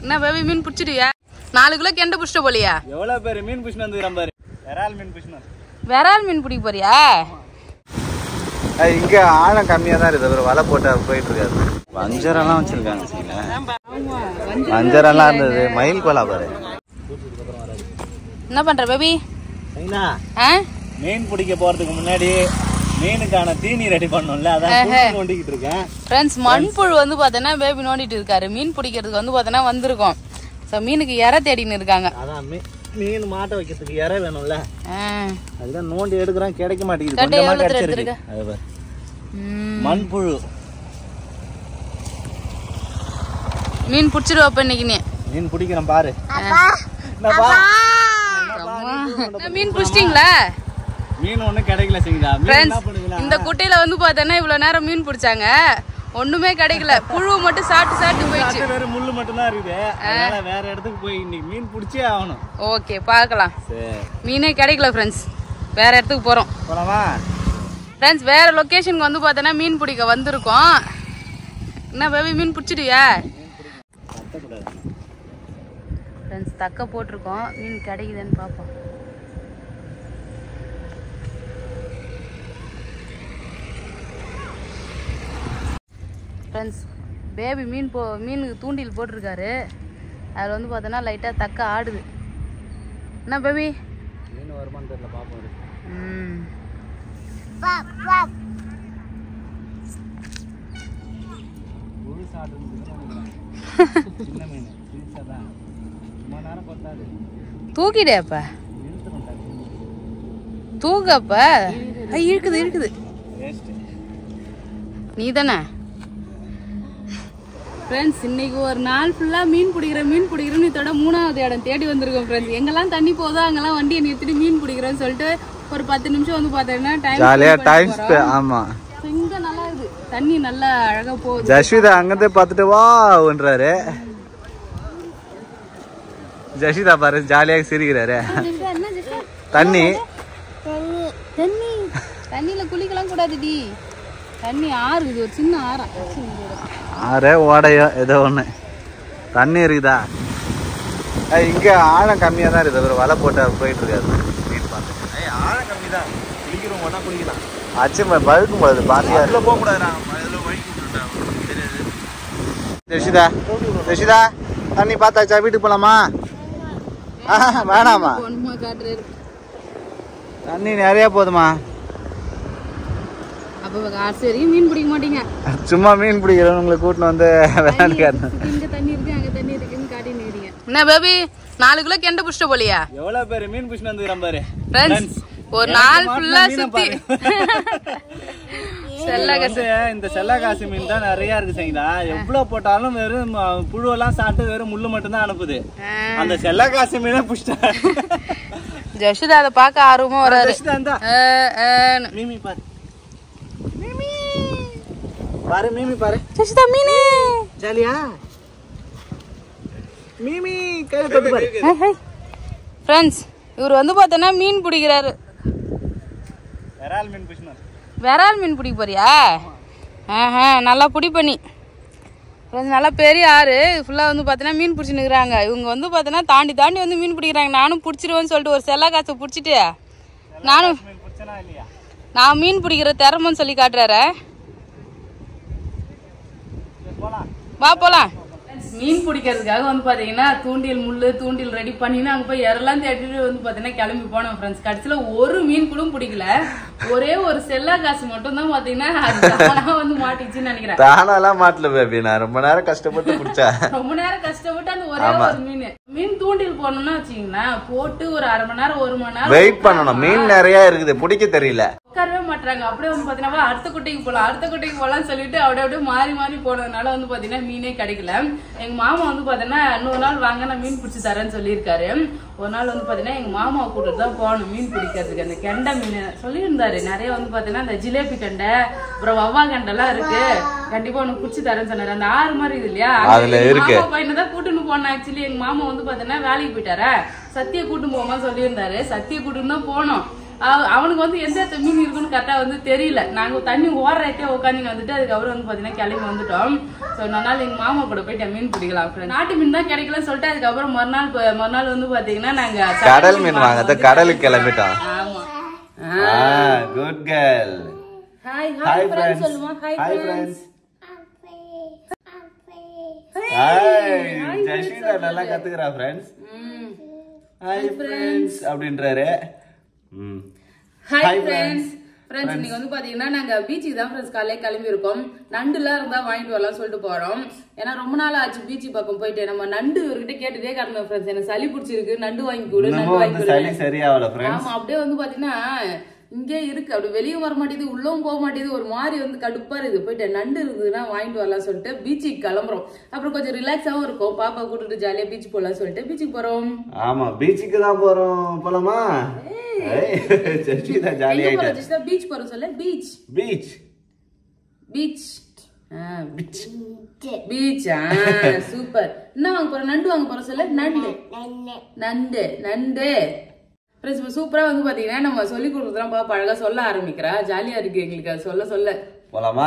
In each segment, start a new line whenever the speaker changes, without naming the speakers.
என்ன பேபி மீன் பிடிச்சிடுவியா? 4 கிலோ கெண்டை பிடிச்சிட்ட போலியா?
எவ்வளவு பேர் மீன் பிடிச்சிட்டு வந்துக்கிறான் பாரு. விரால் மீன் பிடிச்சிட்டு.
விரால் மீன் பிடிக்க போறியா?
இங்க ஆழம் கம்மியா தான் இருக்கு. வலை போட்டு போயிட்டு இருக்காது. வஞ்சரெல்லாம் வச்சிருக்காங்க. வஞ்சரெல்லாம் இருந்தது. மயில் கோலா பாரு.
என்ன பண்ற பேபி?
மீன் பிடிக்க போறதுக்கு முன்னாடி மீனுக்கான தீனி ரெடி பண்ணோம்ல, அதான் நோண்டிக்கிட்டு இருக்கேன்.
ஃப்ரெண்ட்ஸ், மண்புழு வந்து பார்த்தீங்கன்னா பேபி நோண்டிட்டு இருக்காரு. மீன் பிடிக்கிறதுக்கு வந்து பார்த்தீங்கன்னா வந்திருக்கோம். ஸோ மீனுக்கு இறை தேடின்னு இருக்காங்க.
அதான் மீன் மாட்ட வைக்கிறதுக்கு இறை வேணும்ல, அதுதான் நோண்டி எடுக்கிறோம். கிடைக்க மாட்டேங்குது. மண்புழு
மீன் பிடிச்சிருவாப்ப இன்னைக்கு. நீ
மீன் பிடிக்கிறேன் பாரு.
மீன் பிடிச்சிட்டீங்களா?
மீன் ஒண்ணு கிடைக்கல.
இந்த குட்டையில வந்து பார்த்தோன்னா இவ்வளவு நேரம் மீன் பிடிச்சாங்க, ஒண்ணுமே கிடைக்கல. புழு மட்டும் சாப்பிட்டு போயிடுச்சு.
வேற முள்ளு மட்டும் தான் இருக்குது. அதனால வேற இடத்துக்கு போய் இன்னைக்கு மீன் பிடிச்சே ஆகணும்.
ஓகே, பார்க்கலாம். மீனே கிடைக்கல ஃப்ரெண்ட்ஸ், வேற இடத்துக்கு போறோம்.
போலாமா
ஃப்ரெண்ட்ஸ்? வேற லொகேஷனுக்கு வந்து பார்த்தோன்னா மீன் பிடிக்க வந்திருக்கோம். என்ன பேபி மீன் பிடிச்சிடுவியா? ஃப்ரெண்ட்ஸ், தக்க போட்டிருக்கோம். மீன் கிடைக்குதுன்னு பார்ப்போம். ஃப்ரெண்ட்ஸ், பேபி மீனுக்கு தூண்டில் போட்டிருக்காரு. அதில் வந்து பார்த்தோன்னா லைட்டாக தக்க ஆடுது. என்ன பேபி?
மீன் வருமானு தெரியல, பார்ப்போம்.
தூக்கிடேப்ப, தூக்கப்ப. இருக்குது நீ தானே. ஃப்ரெண்ட்ஸ், இன்னைக்கு ஒரு நாள் ஃபுல்லா மீன் பிடிக்கிறேன்னு இதோட 3வது இடம் தேடி வந்திருக்கோம். ஃப்ரெண்ட்ஸ், எங்கெல்லாம் தண்ணி போதோ அங்கெல்லாம் வண்டியை நிறுத்திட்டு மீன் பிடிக்கிறேன்னு சொல்லிட்டு ஒரு 10 நிமிஷம் வந்து பார்த்தீங்கன்னா இங்க நல்லா இருக்கு. தண்ணி நல்லா அழகா போகுது.
ஜஸ்விதா அங்கதே பார்த்துட்டு வான்றாரு. ஜஸ்விதா பாரு, ஜாலியாக சிரிக்கிறாரு.
தண்ணியில குளிக்கலாம் கூடாதுடி. தண்ணி ஆறு, இது ஒரு சின்ன ஆறா.
ஆறே ஓடையோ ஏதோ ஒண்ணு தண்ணி இருக்குதா. இங்க ஆழம் கம்மியா தான் இருக்குது. வலை போட்டு போயிட்டு இருக்காது. மீன் பார்த்து ஆழம் கம்மி தான். குளிக்கிறோம், ஒன்னா குளிக்கலாம். அச்சு பழுக்கும் போது பாத்தியா போக கூடாது. ஜெஷிதா தண்ணி பார்த்தாச்சா? வீட்டுக்கு போலாமா? வேணாமா? தண்ணி நிறைய போதுமா?
சரி, மீன் பிடிக்க மாட்டீங்க,
சும்மா மீன் பிடிக்கிறோம். உங்களை கூட்டின்னு வந்து
இங்க தண்ணி இருக்கு அங்க தண்ணி இருக்குன்னு காட்டின்னு இருக்கீங்க. என்ன பேபி 4 கிலோ கெண்டை பிடிச்சிட்ட போலியா?
எவ்வளவு பேர் மீன் பிடிச்சிட்டு வந்துக்கிறான் பாரு.
ஃப்ரெண்ட்ஸ், ஒரு நாள் ஃபுல்லா சுத்தி
இந்த செல்லகாசி மீன் தான் நிறைய இருக்கு. சரிங்களா? எவ்வளவு போட்டாலும் வெறும் புழுவெல்லாம் சாப்பிட்டு வெறும் முள்ளு மட்டும் தான் அனுப்புது. அந்த செல்லகாசி மீனை பிடிச்சிட்டா.
ஜஷிதா அதை பார்க்க ஆர்வமா வராது.
மீமி பாரு, பாரு மீமி பாரு.
ஜஷிதா மீனே
ஜாலியா மீமி கையில தொட்டு பாரு.
ஃப்ரெண்ட்ஸ், இவர் வந்து பார்த்தோன்னா மீன் பிடிக்கிறாரு.
விரால் மீன் பிடிக்கணும்.
விரால் மீன் பிடிக்க போறியா? நல்லா பிடி பண்ணி. ஃப்ரெண்ட்ஸ், நல்லா பெரிய ஆறு ஃபுல்லாக வந்து பார்த்தீங்கன்னா மீன் பிடிச்சின்னு இருக்கிறாங்க. இவங்க வந்து பார்த்தீங்கன்னா தாண்டி வந்து மீன் பிடிக்கிறாங்க. நானும் பிடிச்சிருவேன்னு சொல்லிட்டு ஒரு செல்லா காசை பிடிச்சிட்டு நான் மீன் பிடிக்கிற திறமைன்னு சொல்லி காட்டுறாரு. வா போலாம். மீன் பிடிக்கிறதுக்காக வந்து பாத்தீங்கன்னா தூண்டில் ரெடி பண்ணினா அங்க போய் எரெல்லாம் தேடிட்டு வந்து பாத்தீங்கன்னா கிளம்பி போனோம். ஃப்ரெண்ட்ஸ், கடைசியில ஒரு மீன் கூட பிடிக்கல. ஒரே ஒரு செல்லா காசு மட்டும் தான் பாத்தீங்கன்னா அது வந்து மாட்டிச்சுன்னு நினைக்கிறேன்.
தானாலாம் மாட்டல பேபி, நான் ரொம்ப நேரம் கஷ்டப்பட்டு பிடிச்சேன்.
ரொம்ப நேரம் கஷ்டப்பட்டு அந்த ஒரே ஒரு மீன் தூண்டில் போடணும்னா வச்சுக்கீங்களேன், போட்டு ஒரு 1/2 மணி நேரம் 1 மணி நேரம்
வெயிட் பண்ணணும். மீன் நிறைய இருக்குது, பிடிக்க தெரியல.
உட்காரவே மாட்டாங்க. அப்படியே வந்து பாத்தீங்கன்னா அடுத்த குட்டைக்கு போலாம்னு சொல்லிட்டு அப்படியே மாறி போனதுனால வந்து பாத்தீங்கன்னா மீனே கிடைக்கல. எங்க மாமா வந்து பாத்தீங்கன்னா இன்னொரு நாள் வாங்க நான் மீன் பிடிச்சி தரேன்னு சொல்லியிருக்காரு. ஒரு நாள் வந்து பாத்தீங்கன்னா எங்க மாமாவை கூட்டிட்டு தான் போகணும் மீன் பிடிக்கிறதுக்கு. அந்த கெண்டை மீன் சொல்லியிருந்தாரு. நிறைய வந்து பாத்தீங்கன்னா அந்த ஜிலேபி கெண்டை, அப்புறம் வவ்வா கெண்டை எல்லாம் இருக்கு, கண்டிப்பா உனக்கு பிடிச்சி தரேன்னு சொன்னாரு. அந்த ஆறு மாதிரி இது இல்லையா, மாமா பையனை கூட்டுன்னு போனேன். ஆக்சுவலி எங்க மாமா வந்து பாத்தீங்கன்னா வேலைக்கு போயிட்டாரா, சத்திய கூட்டு போமா சொல்லியிருந்தாரு. சத்திய கூட்டுன்னு தான் போனோம். அவனுக்கு வந்து எந்த மீன் இருக்குன்னு கரெக்டா வந்து தெரியல. நாங்க தண்ணி ஓடுறதே உட்காந்து வந்துட்டு அதுக்கப்புறம் வந்து பாத்தீங்கன்னா கிளம்பி வந்துட்டோம். சோ நாள் எங்க மாமா கூட போயிட்டு மீன் பிடிக்கலாம். நாட்டு மீன் தான் கிடைக்கலன்னு சொல்லிட்டு அதுக்கப்புறம் மறுநாள் வந்து பாத்தீங்கன்னா நாங்க
கடல் மீன் வாங்க கடலுக்கு கிளம்பிட்டோம்.
ஆமா.
Good girl.
Hi hi friends சொல்லுமா. Hi friends.
ஹாய் ஜெஷிதா நல்லா கத்துக்கறா फ्रेंड्स. ஹாய் फ्रेंड्स அப்படின்றாரு.
Hi friends. फ्रेंड्स இன்னைக்கு வந்து பாத்தீங்கன்னா நாங்க பீச்சுக்கு தான் फ्रेंड्स காலையில கிளம்பி இருக்கோம். நண்டுலாம் இருந்தா வாங்கிட்டு வரலாம் சொல்லிட்டு போறோம். ஏன்னா ரொம்ப நாள் ஆச்சு பீச் பக்கம் போயிட்டு. நம்ம நண்டு இவர்கிட்ட கேட்டுட்டே கிடந்தோம் फ्रेंड्स. எனக்கு சளி பிடிச்சிருக்கு, நண்டு வாங்கி கொடு, நண்டு வாங்கி கொடு.
சளி சரியாவல फ्रेंड्स.
ஆமா அப்படியே வந்து பாத்தீங்கன்னா இங்கே இருக்கு, அப்படி வெளியே வர மாட்டேது, உள்ளவும் போக மாட்டேது, ஒரு மாதிரி வந்து கடுப்பா இருக்குது. போயிட்டு நண்டு இருக்குதுன்னா வாங்கிட்டு வரலாம் சொல்லிட்டு பீச்சுக்கு கிளம்புறோம். அப்புறம் கொஞ்சம் ரிலாக்ஸாவும் இருக்கும், பாப்பா கூட்டிட்டு ஜாலியா பீச் போலாம் சொல்லிட்டு பீச்சுக்கு போறோம்.
ஆமா பீச்சுக்கு தான் போறோம். போலாமா? ஜெஷிதா ஜாலியா ஆயிட்டா.
ஜெஷிதா பீச் போறோம் சொல்ல. Beach
beach
beach beach beach. Super. என்ன வாங்க போறோம்? நண்டு வாங்க போறோம் சொல்ல. நண்டு நண்டு நண்டு. சூப்பரா வந்து பாத்தீங்கன்னா நம்ம சொல்லி கொடுக்குறோம். பாப்பா அழகா சொல்ல ஆரம்பிக்கிறா. ஜாலியா இருக்கு எங்களுக்கு அது சொல்ல சொல்ல.
போலாமா?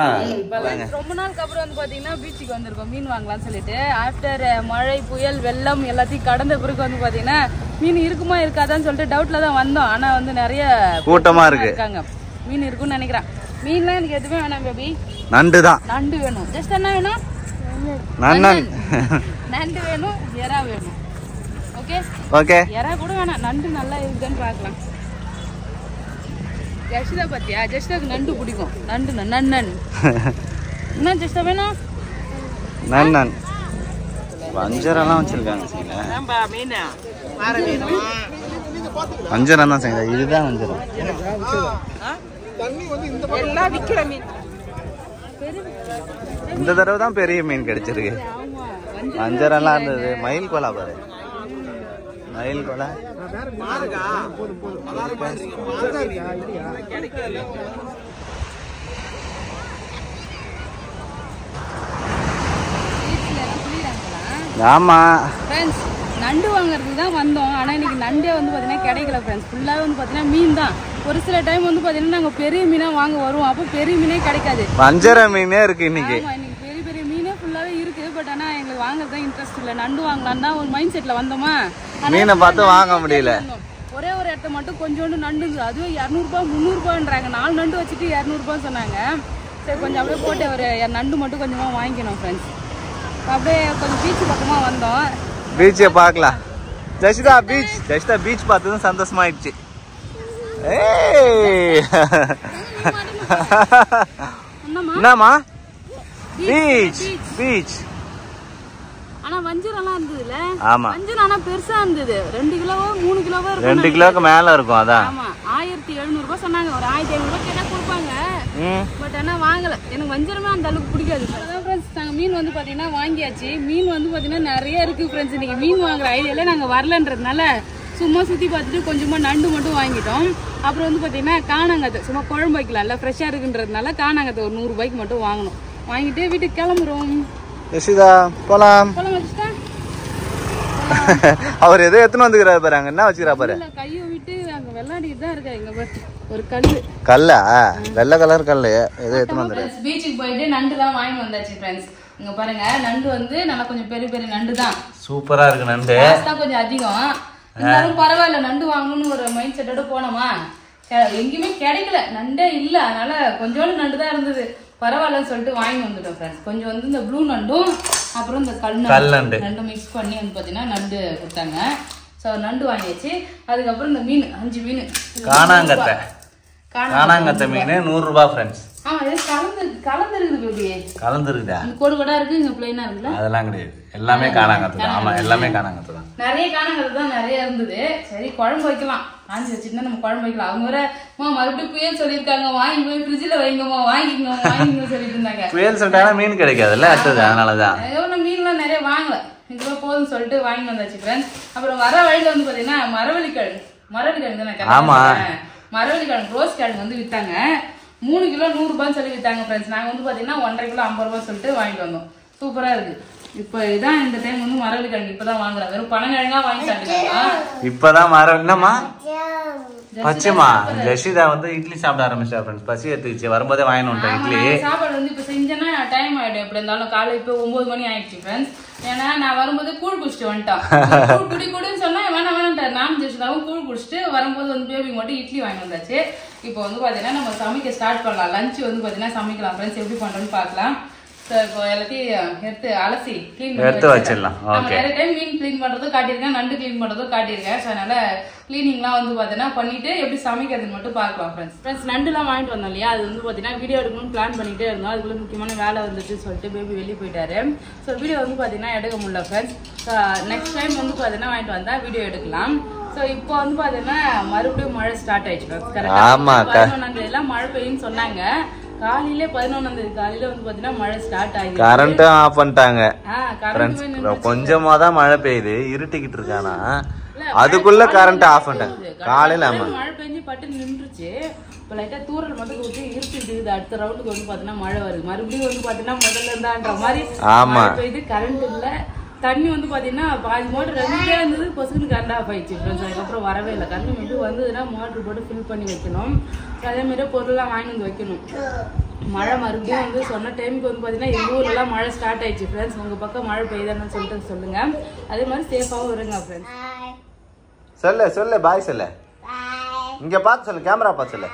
ரொம்ப நாளுக்கு அப்புறம் வந்து பாத்தீங்கன்னா பீச்சுக்கு வந்திருக்கோம் மீன் வாங்கலாம்னு சொல்லிட்டு. ஆஃப்டர் மழை புயல் வெள்ளம் எல்லாத்தையும் கடந்த பிறகு வந்து பாத்தீங்கன்னா மீன் இருக்குமா இருக்காதான்னு சொல்லிட்டு டவுட்ல தான் வந்தோம். ஆனா வந்து நிறைய கூட்டமா இருக்காங்க. மீன் இருக்குன்னு நினைக்கிறேன். மீன்லாம் எனக்கு எதுவுமே வேணாம் பேபி. நண்டு தான். நண்டு வேணும். ஜஸ்ட் என்ன வேணும்? நண்டு வேணும், எறா வேணும். Okay okay. எறா கூட வேணாம், நண்டு நல்லா இருக்குன்னு பார்க்கலாம். ஜெஷிதா பாத்தியா? ஜெஷிதாக்கு நண்டு பிடிக்கும். நண்டு நன்னன். என்ன ஜெஷிதா வேணும்? நன்னன். வஞ்சரெல்லாம் வச்சிருக்காங்க சீல. ஏம்பா மீன் மாற வேணும். வஞ்சரம் தான் செய்யுது. இதுதான் வஞ்சரம். தண்ணி வந்து இந்த எல்லாம் விக்கிற மீன். இந்த தடவை தான் பெரிய மீன் கிடைச்சிருக்கு. வஞ்சரெல்லாம் இருந்தது. மயில் கோலா பாரு. மயில் கோலா ஆமா फ्रेंड्स. நண்டு வாங்குறதுக்கு தான் வந்தோம். ஆனா இன்னைக்கு நண்டே வந்து பாத்தீங்கன்னா கிடைக்கல फ्रेंड्स. ஃபுல்லாவே வந்து பாத்தீங்கன்னா மீன் தான். ஒரு சில டைம் வந்து பாத்தீங்கன்னா நாங்க பெரிய மீனா வாங்க வருவோம், அப்ப பெரிய மீனே கிடைக்காது. வஞ்சர மீனே இருக்கு இன்னைக்கு. ஆமா இன்னைக்கு பெரிய பெரிய மீனே ஃபுல்லாவே இருக்கு. பட் ஆனா எங்களுக்கு வாங்குறது தான் இன்ட்ரெஸ்ட் இல்ல. நண்டு வாங்கலாம் தான் ஒரு மைண்ட் செட்ல வந்தோமா. மீனை பார்த்து வாங்க முடியல. ஒரே ஒரு இடத்த மட்டும் கொஞ்சோண்டு நண்டு, அதுவே 200 ரூபாய் 300 ரூபான்றாங்க. 4 நண்டு வச்சுட்டு 200 ரூபாய் சொன்னாங்க. சரி கொஞ்சம் அப்படியே போட்டு ஒரு நண்டு மட்டும் கொஞ்சமா வாங்கிக்கணும் ஃப்ரெண்ட்ஸ். அப்படியே கொஞ்சம் பீச் பக்கமா வந்தோம். பீச்சை பார்க்கலாம். ஜெஷிதா பீச். ஜெஷிதா பீச் பார்த்ததும் சந்தோஷமாயிடுச்சு. என்னம்மா? Beach beach. ஆனா வஞ்சரெல்லாம் இருந்ததுல. ஆமா வஞ்சரம் ஆனா பெருசா இருந்தது. 2 கிலோவோ 3 கிலோவோ இருக்கும். 2 கிலோக்கு மேல இருக்கும். அதான். ஆமா 1700 ரூபாய் சொன்னாங்க. ஒரு 1500 ரூபாய் கேட்டா கொடுப்பாங்க. பட் ஆனா வாங்கல. எனக்கு வஞ்சரமே அந்த அளவுக்கு பிடிக்காது. அதான் ஃப்ரெண்ட்ஸ் நாங்க மீன் வந்து பாத்தீங்கன்னா வாங்கியாச்சு. மீன் வந்து பாத்தீங்கன்னா நிறைய இருக்கு ஃப்ரெண்ட்ஸ். இன்னைக்கு மீன் வாங்குற ஐடியால நாங்க வரலன்றதுனால சும்மா சுத்தி பார்த்துட்டு கொஞ்சமா நண்டு மட்டும் வாங்கிட்டோம். அப்புறம் வந்து பாத்தீங்கன்னா காணாங்கத்தை சும்மா குழம்பு வைக்கலாம்ல, ஃப்ரெஷ்ஷா இருக்குன்றதுனால காணாங்கத்தை ஒரு 100 ரூபாய்க்கு மட்டும் வாங்கணும். வாங்கிட்டு வீட்டுக்கு கிளம்புறோம். ஜெஷிதா போலாம். போலாம் ஜெஷிதா. அவர் எதை எத்தனை வந்துக்கிறாரு பாரு. அங்க என்ன வச்சுக்கிறா பாரு. கையை விட்டு அங்க வெள்ளாடிட்டு தான் இருக்கா. இங்க பாரு ஒரு கல்லு. கல்லா? வெள்ளை கலர் கல்லு. எதை எத்தனை வந்துரு. பீச்சுக்கு போயிட்டு நண்டுலாம் வாங்கி வந்தாச்சு ஃப்ரெண்ட்ஸ். இங்க பாருங்க நண்டு வந்து நல்லா கொஞ்சம் பெரிய பெரிய நண்டு தான். சூப்பரா இருக்கு நண்டு. காஸ்ட் கொஞ்சம் அதிகம். இருந்தாலும் பரவாயில்ல, நண்டு வாங்கணும்னு ஒரு மைண்ட் செட்டோட போனோமா. எங்கேயுமே கிடைக்கல, நண்டே இல்ல. அதனால கொஞ்சோண்டு நண்டு தான் இருந்தது. பரவாயில்லன்னு சொல்லிட்டு வாங்கி வந்துட்டோம் ஃப்ரெண்ட்ஸ். கொஞ்சம் வந்து இந்த ப்ளூ நண்டும் அப்புறம் இந்த கல் நண்டு ரெண்டும் மிக்ஸ் பண்ணி வந்து பாத்தீங்கன்னா நண்டு கொடுத்தாங்க. ஸோ நண்டு வாங்கியாச்சு. அதுக்கப்புறம் இந்த மீன் 5 மீன் காணாங்கத்தை மீன் 100 ரூபாய் ஃப்ரெண்ட்ஸ். ஆமா இது கலந்துருக்குது பேபி. கலந்துருக்குதா? கோடு கோடா இருக்கு, இங்க பிளைனா இருக்குல்ல. அதெல்லாம் கிடையாது, எல்லாமே காணாங்கத்தை தான். ஆமா எல்லாமே காணாங்கத்தை தான். நிறைய காணாங்கத்தை தான் நிறைய இருந்தது. சரி குழம்பு வைக்கலாம், வாங்கி வச்சுட்டு நம்ம குழம்பு வைக்கலாம். அவங்க வேற மறுபடியும் புயல் சொல்லியிருக்காங்க, வாங்கி போய் ஃப்ரிட்ஜில் வைங்கம்மா, வாங்கிங்க சொல்லிட்டு இருந்தாங்க. புயல் சொல்லிட்டாங்கன்னா மீன் கிடைக்காதுல்ல, அடுத்தது அதனாலதான் மீன்லாம் நிறைய வாங்கல. இதுவா போதும்னு சொல்லிட்டு வாங்கி வந்தாச்சு ஃப்ரெண்ட்ஸ். அப்புறம் வர வழியில வந்து பாத்தீங்கன்னா மரவள்ளிக்கிழங்கு தானே. ஆமா மரவள்ளிக்கிழங்கு ரோஸ் கிழங்கு வந்து வித்தாங்க. 3 கிலோ 100 ரூபான்னு சொல்லி வித்தாங்க ஃப்ரெண்ட்ஸ். நாங்க வந்து பாத்தீங்கன்னா 1.5 கிலோ 50 ரூபாய் சொல்லிட்டு வாங்கிட்டு வந்தோம். சூப்பரா இருக்கு. இப்ப இதான் இந்த டைம் வந்து மரவள்ளிக்கிழங்கு இப்பதான் வாங்குறாங்க. வெறும் பனங்கிழங்கா வாங்கி சாப்பிடுறாங்க. இப்பதான் மரம் என்னமா
பச்சைமா ஜெஷிதா வந்து இட்லி சாப்பிட ஆரம்பிச்சா ஃப்ரெண்ட்ஸ். பசி எடுத்துக்கிச்சு, வரும்போதே வாங்கிட்டு வந்துட்டேன் இட்லி.
சாப்பாடு வந்து இப்போ செஞ்சேன்னா டைம் ஆயிடும். எப்படி இருந்தாலும் காலை இப்போ 9 மணி ஆயிடுச்சு ஃப்ரெண்ட்ஸ். ஏன்னா நான் வரும்போது கூழ் குடிச்சிட்டு வந்துட்டான். குடின்னு சொன்னா வேணான்ட்டார். நானும் ஜெஷிதாவும் கூழ் குடிச்சிட்டு வரும்போது வந்து பேபிக்கு மட்டும் இட்லி வாங்கி வந்தாச்சு. இப்போ வந்து பாத்தீங்கன்னா நம்ம சமைக்க ஸ்டார்ட் பண்ணலாம். லஞ்ச் வந்து பாத்தீங்கன்னா சமைக்கலாம் ஃப்ரெண்ட்ஸ். எப்படி பண்றோம்னு பார்க்கலாம். இப்போ எல்லாத்தையும் எடுத்து அலசி கிளீன்
எடுத்து வச்சிடலாம். ஓகே,
நிறைய டைம் மீன் கிளீன் பண்றதும் காட்டியிருக்கேன், நண்டு கிளீன் பண்றதும் காட்டியிருக்கேன். ஸோ அதனால கிளீனிங்லாம் வந்து பாத்தீங்கன்னா பண்ணிட்டு எப்படி சமைக்கிறதுன்னு மட்டும் பார்க்கலாம் ஃப்ரெண்ட்ஸ். நண்டுலாம் வாங்கிட்டு வந்தோம் இல்லையா, அது வந்து பாத்தீங்கன்னா வீடியோ எடுக்கணும்னு பிளான் பண்ணிட்டே இருந்தோம். அதுக்குள்ள முக்கியமான வேலை வந்துட்டு சொல்லிட்டு பேபி வெளியே போயிட்டாரு. ஸோ வீடியோ வந்து பாத்தீங்கன்னா எடுக்க முடியல ஃப்ரெண்ட்ஸ். நெக்ஸ்ட் டைம் வந்து பாத்தீங்கன்னா வாங்கிட்டு வந்தா வீடியோ எடுக்கலாம். ஸோ இப்போ வந்து பாத்தீங்கன்னா மறுபடியும் மழை ஸ்டார்ட் ஆயிடுச்சு ஃப்ரெண்ட்ஸ். கரெக்டாக 11 எல்லாம் மழை பெய்யும்னு சொன்னாங்க. காலையில 11 காலையில வந்து பாத்தீங்கன்னா மழை ஸ்டார்ட் ஆகி
கரண்ட்டும் ஆஃப் பண்ணிட்டாங்க. கொஞ்சமா தான் மழை பெய்யுது, இருட்டிக்கிட்டு இருக்கானா அதுக்குள்ள கரண்ட் ஆஃப் பண்ணிட்டாங்க காலையில. ஆமா,
மழை பெஞ்சு பட்டு நின்றுச்சு. இப்போ லைட்டா தூரல் மட்டும் ஊற்றி இருட்டிட்டு அடுத்த ரவுண்டுக்கு வந்து பாத்தீங்கன்னா மழை வருது. மறுபடியும் வந்து பாத்தீங்கன்னா முதல்ல இருந்தான்ற மாதிரி மழை பெய்யுது. கரண்ட் இல்ல, தண்ணி வந்து பாத்தீங்கன்னா பாதி மோட்டர் ரெண்டே இருந்தது, பசுக்கு கரண்ட் ஆஃப் ஆயிடுச்சு ஃப்ரெண்ட்ஸ். அதுக்கப்புறம் வரவே இல்லை. கரண்ட் மட்டும் வந்ததுன்னா மோட்டர் போட்டு ஃபில் பண்ணி வைக்கணும். அதே மாதிரி பொருள்லாம் வாங்கி வந்து வைக்கணும். மழை மறுபடியும் வந்து சொன்ன டைமுக்கு வந்து பாத்தீங்கன்னா எங்க ஊர்லாம் மழை ஸ்டார்ட் ஆயிடுச்சு ஃப்ரெண்ட்ஸ். உங்க பக்கம் மழை பெய்யுதான்னு சொல்லிட்டு சொல்லுங்க. அதே மாதிரி சேஃபாவும் இருங்க ஃப்ரெண்ட்ஸ்.
சொல்லு பாய் சொல்லு, இங்க பார்த்து சொல்லு, கேமரா பார்த்து சொல்லு.